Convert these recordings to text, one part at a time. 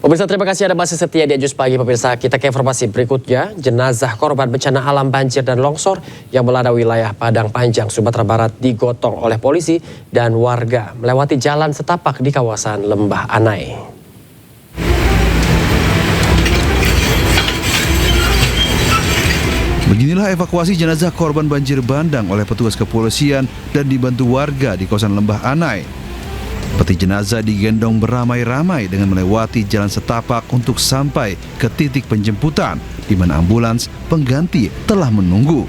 Pemirsa, terima kasih Anda masih setia di Ajus Pagi. Pemirsa, kita ke informasi berikutnya. Jenazah korban bencana alam banjir dan longsor yang melanda wilayah Padang Panjang, Sumatera Barat digotong oleh polisi dan warga melewati jalan setapak di kawasan Lembah Anai. Beginilah evakuasi jenazah korban banjir bandang oleh petugas kepolisian dan dibantu warga di kawasan Lembah Anai. Peti jenazah digendong beramai-ramai dengan melewati jalan setapak untuk sampai ke titik penjemputan di mana ambulans pengganti telah menunggu.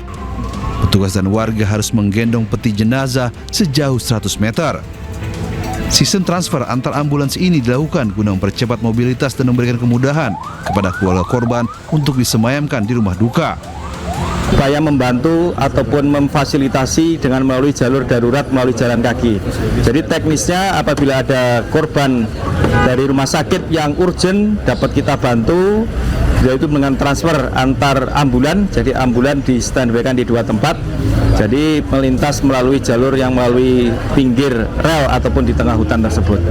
Petugas dan warga harus menggendong peti jenazah sejauh 100 meter. Sistem transfer antar ambulans ini dilakukan guna mempercepat mobilitas dan memberikan kemudahan kepada keluarga korban untuk disemayamkan di rumah duka. Upaya membantu ataupun memfasilitasi dengan melalui jalur darurat melalui jalan kaki. Jadi teknisnya apabila ada korban dari rumah sakit yang urgent dapat kita bantu, yaitu dengan transfer antar ambulan. Jadi ambulan di standby-kan di dua tempat. Jadi melintas melalui jalur yang melalui pinggir rel ataupun di tengah hutan tersebut.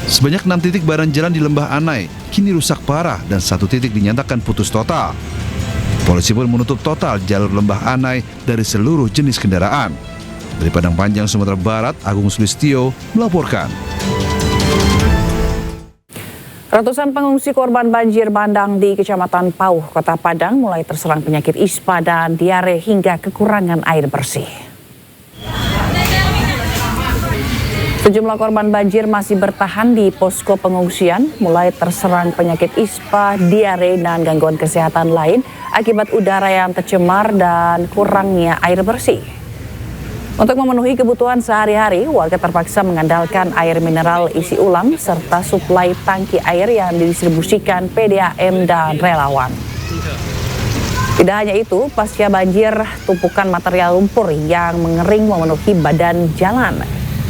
Sebanyak 6 titik badan jalan di Lembah Anai kini rusak parah dan 1 titik dinyatakan putus total. Polisi pun menutup total jalur Lembah Anai dari seluruh jenis kendaraan. Dari Padang Panjang, Sumatera Barat, Agung Sulistyo melaporkan. Ratusan pengungsi korban banjir bandang di Kecamatan Pauh, Kota Padang mulai terserang penyakit ispa dan diare hingga kekurangan air bersih. Sejumlah korban banjir masih bertahan di posko pengungsian, mulai terserang penyakit ispa, diare, dan gangguan kesehatan lain akibat udara yang tercemar dan kurangnya air bersih. Untuk memenuhi kebutuhan sehari-hari, warga terpaksa mengandalkan air mineral isi ulang serta suplai tangki air yang didistribusikan PDAM dan relawan. Tidak hanya itu, pasca banjir, tumpukan material lumpur yang mengering memenuhi badan jalan.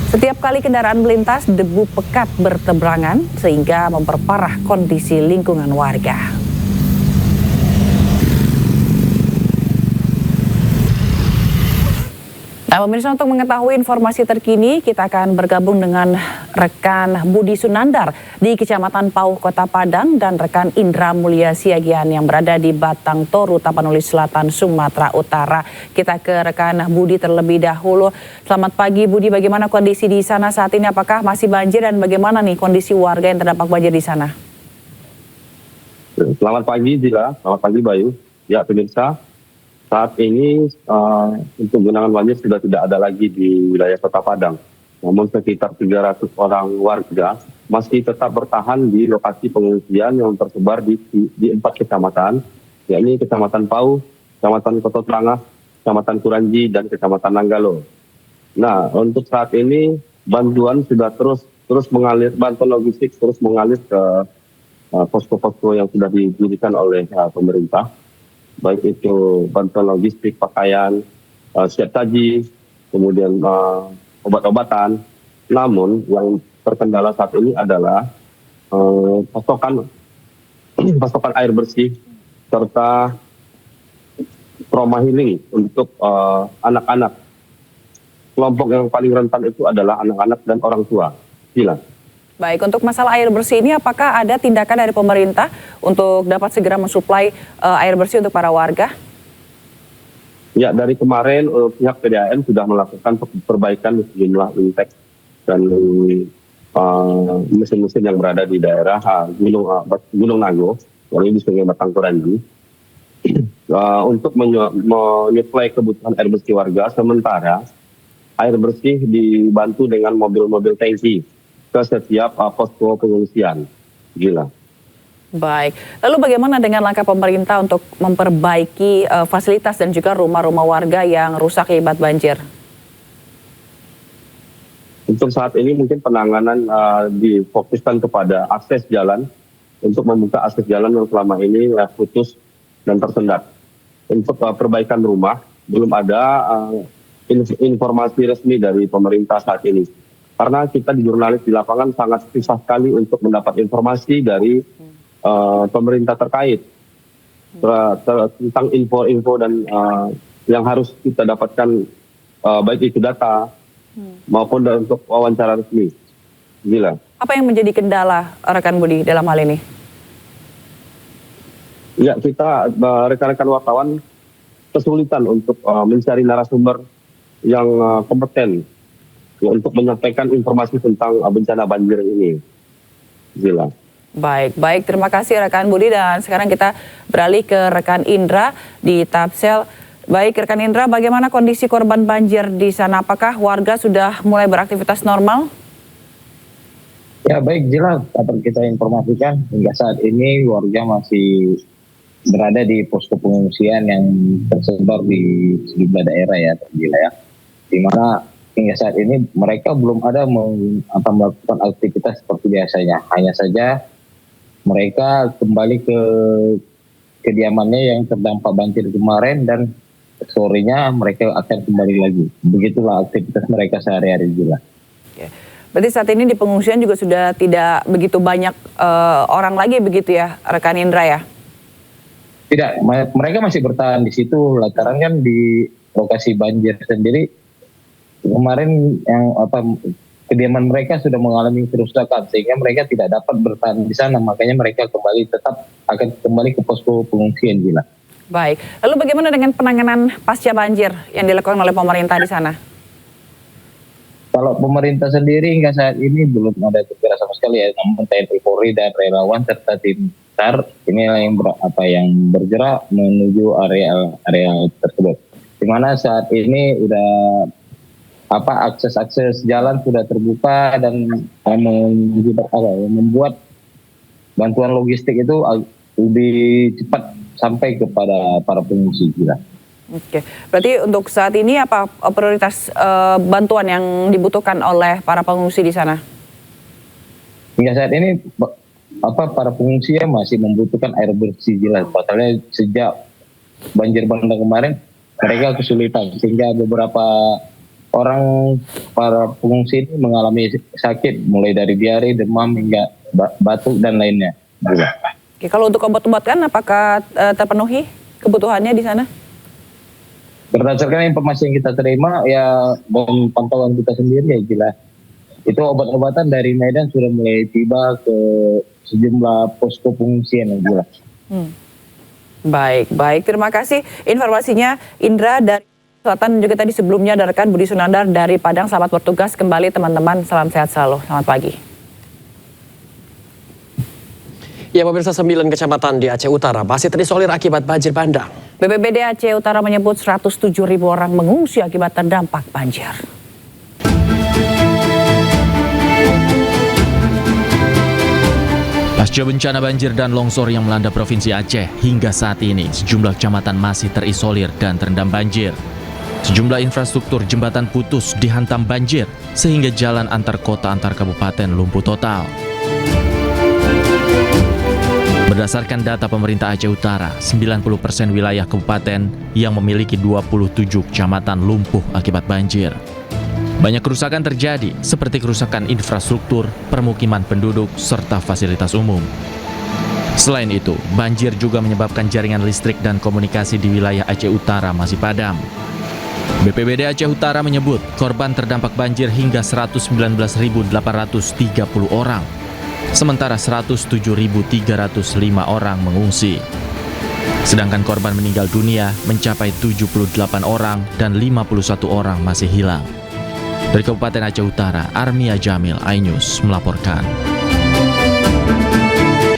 Setiap kali kendaraan melintas, debu pekat berteberangan sehingga memperparah kondisi lingkungan warga. Nah, pemirsa, untuk mengetahui informasi terkini, kita akan bergabung dengan rekan Budi Sunandar di Kecamatan Pauh, Kota Padang, dan rekan Indra Mulia Siagian yang berada di Batang Toru, Tapanuli Selatan, Sumatera Utara. Kita ke rekan Budi terlebih dahulu. Selamat pagi, Budi. Bagaimana kondisi di sana saat ini? Apakah masih banjir dan bagaimana nih kondisi warga yang terdampak banjir di sana? Selamat pagi, Dila. Selamat pagi, Bayu. Ya, pemirsa. Saat ini untuk genangan banjir sudah tidak ada lagi di wilayah Kota Padang. Namun sekitar 300 orang warga masih tetap bertahan di lokasi pengungsian yang tersebar di 4 kecamatan, yakni Kecamatan Pauh, Kecamatan Koto Trangah, Kecamatan Kuranji, dan Kecamatan Nanggalo. Nah, untuk saat ini bantuan sudah terus mengalir, bantuan logistik terus mengalir ke posko-posko yang sudah didirikan oleh pemerintah. Baik itu bantuan logistik, pakaian, siap saji, kemudian obat-obatan. Namun yang terkendala saat ini adalah pasokan air bersih serta trauma healing untuk anak-anak. Kelompok yang paling rentan itu adalah anak-anak dan orang tua. Gila. Baik, untuk masalah air bersih ini apakah ada tindakan dari pemerintah untuk dapat segera mensuplai air bersih untuk para warga? Ya, dari kemarin pihak PDAM sudah melakukan perbaikan sejumlah intake dan mesin-mesin yang berada di daerah Gunung Nago, yang di Sungai Batang Kuranji, untuk menyuplai kebutuhan air bersih warga. Sementara air bersih dibantu dengan mobil-mobil tangki ke setiap posko pengungsian. Gila. Baik, lalu bagaimana dengan langkah pemerintah untuk memperbaiki fasilitas dan juga rumah-rumah warga yang rusak akibat banjir? Untuk saat ini mungkin penanganan difokuskan kepada akses jalan, untuk membuka akses jalan yang selama ini putus dan tersendat. Untuk perbaikan rumah, belum ada informasi resmi dari pemerintah saat ini. Karena kita di jurnalis di lapangan sangat susah sekali untuk mendapat informasi dari pemerintah terkait tentang info-info dan yang harus kita dapatkan baik itu data maupun untuk wawancara resmi. Gila. Apa yang menjadi kendala rekan Budi dalam hal ini? Ya, kita rekan-rekan wartawan kesulitan untuk mencari narasumber yang kompeten ya, untuk menyampaikan informasi tentang bencana banjir ini. Zila. Baik, terima kasih rekan Budi, dan sekarang kita beralih ke rekan Indra di Tapsel. Baik, rekan Indra, bagaimana kondisi korban banjir di sana? Apakah warga sudah mulai beraktivitas normal? Ya baik, jelas dapat kita informasikan hingga saat ini warga masih berada di posko pengungsian yang tersebar di sejumlah daerah ya, wilayah, di mana hingga saat ini mereka belum ada melakukan aktivitas seperti biasanya. Hanya saja mereka kembali ke kediamannya yang terdampak banjir kemarin, dan sorenya mereka akan kembali lagi. Begitulah aktivitas mereka sehari-hari juga. Berarti saat ini di pengungsian juga sudah tidak begitu banyak orang lagi begitu ya, rekan Indra ya? Tidak, mereka masih bertahan di situ lantaran kan di lokasi banjir sendiri kemarin yang kediaman mereka sudah mengalami kerusakan sehingga mereka tidak dapat bertahan di sana, makanya mereka akan kembali ke posko pengungsian Gila. Baik, lalu bagaimana dengan penanganan pasca banjir yang dilakukan oleh pemerintah di sana? Kalau pemerintah sendiri hingga saat ini belum ada bergerak sama sekali ya, namun TNI Polri dan relawan serta tim SAR ini yang bergerak menuju area tersebut. Di mana saat ini udah akses jalan sudah terbuka dan membuat bantuan logistik itu lebih cepat sampai kepada para pengungsi juga. Oke, berarti untuk saat ini apa prioritas bantuan yang dibutuhkan oleh para pengungsi di sana? Hingga saat ini para pengungsi masih membutuhkan air bersih jelas. Pasalnya sejak banjir bandang kemarin mereka kesulitan sehingga beberapa orang para pengungsi ini mengalami sakit mulai dari diare, demam hingga batuk dan lainnya. Oke, kalau untuk obat-obatan apakah terpenuhi kebutuhannya di sana? Berdasarkan informasi yang kita terima ya dan pantauan kita sendiri ya jelas itu obat-obatan dari Medan sudah mulai tiba ke sejumlah posko pengungsian yang jelas. Baik, terima kasih informasinya Indra dari Selatan, juga tadi sebelumnya ada rekan Budi Sunandar dari Padang. Selamat bertugas kembali teman-teman, salam sehat selalu, selamat pagi. Ya, pemirsa, 9 kecamatan di Aceh Utara masih terisolir akibat banjir bandang. BPBD Aceh Utara menyebut 107.000 orang mengungsi akibat terdampak banjir. Pasca bencana banjir dan longsor yang melanda Provinsi Aceh, hingga saat ini sejumlah kecamatan masih terisolir dan terendam banjir. Sejumlah infrastruktur jembatan putus dihantam banjir, sehingga jalan antar kota antar kabupaten lumpuh total. Berdasarkan data pemerintah Aceh Utara, 90% wilayah kabupaten yang memiliki 27 kecamatan lumpuh akibat banjir. Banyak kerusakan terjadi, seperti kerusakan infrastruktur, permukiman penduduk, serta fasilitas umum. Selain itu, banjir juga menyebabkan jaringan listrik dan komunikasi di wilayah Aceh Utara masih padam. BPBD Aceh Utara menyebut korban terdampak banjir hingga 119.830 orang. Sementara 107.305 orang mengungsi. Sedangkan korban meninggal dunia mencapai 78 orang dan 51 orang masih hilang. Dari Kabupaten Aceh Utara, Armia Jamil, iNews melaporkan.